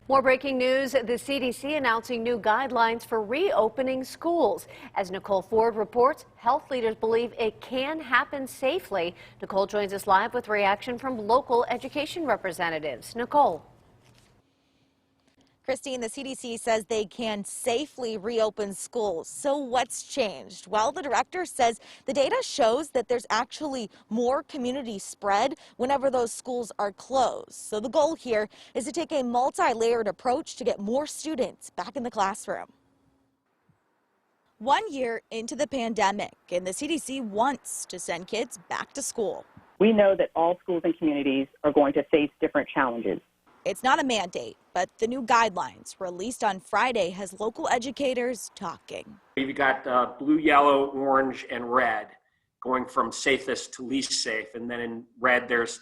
More breaking news, the CDC announcing new guidelines for reopening schools. As Nicole Ford reports, health leaders believe it can happen safely. Nicole joins us live with reaction from local education representatives. Nicole. Christine, the CDC says they can safely reopen schools. So what's changed? Well, the director says the data shows that there's actually more community spread whenever those schools are closed. So the goal here is to take a multi-layered approach to get more students back in the classroom. 1 year into the pandemic, and the CDC wants to send kids back to school. We know that all schools and communities are going to face different challenges. It's not a mandate, but the new guidelines released on Friday has local educators talking. You've got blue, yellow, orange, and red going from safest to least safe. And then in red, there's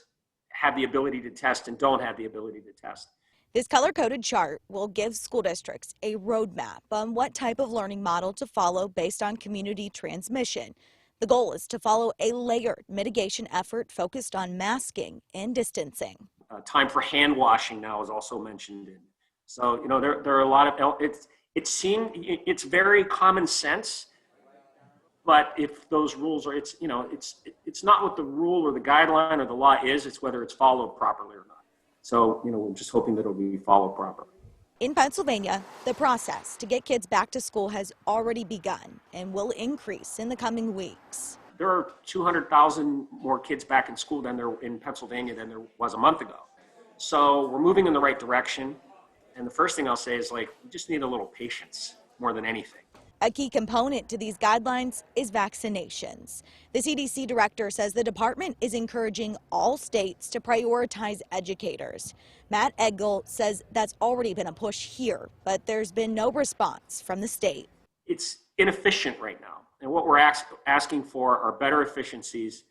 have the ability to test and don't have the ability to test. This color-coded chart will give school districts a roadmap on what type of learning model to follow based on community transmission. The goal is to follow a layered mitigation effort focused on masking and distancing. Time for hand washing now is also mentioned. So, you know, there are a lot of, it's very common sense, but if those rules are, it's not what the rule or the guideline or the law is, it's whether it's followed properly or not. So, you know, we're just hoping that it'll be followed properly. In Pennsylvania, the process to get kids back to school has already begun and will increase in the coming weeks. There are 200,000 more kids back in school in Pennsylvania than there was a month ago. So we're moving in the right direction. And the first thing I'll say is, we just need a little patience more than anything. A key component to these guidelines is vaccinations. The CDC director says the department is encouraging all states to prioritize educators. Matt Eggle says that's already been a push here, but there's been no response from the state. It's inefficient right now. And what we're asking for are better efficiencies,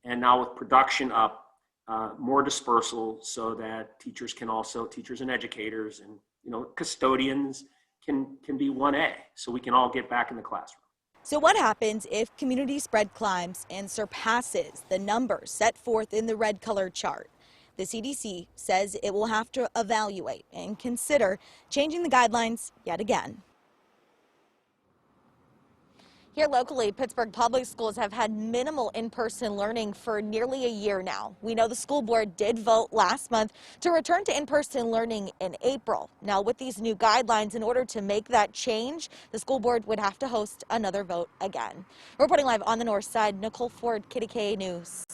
and now with production up, more dispersal so that teachers and educators and, custodians can be 1A, so we can all get back in the classroom. So what happens if community spread climbs and surpasses the numbers set forth in the red color chart? The CDC says it will have to evaluate and consider changing the guidelines yet again. Here locally, Pittsburgh public schools have had minimal in-person learning for nearly a year now. We know the school board did vote last month to return to in-person learning in April. Now, with these new guidelines, in order to make that change, the school board would have to host another vote again. Reporting live on the north side, Nicole Ford, KDKA News.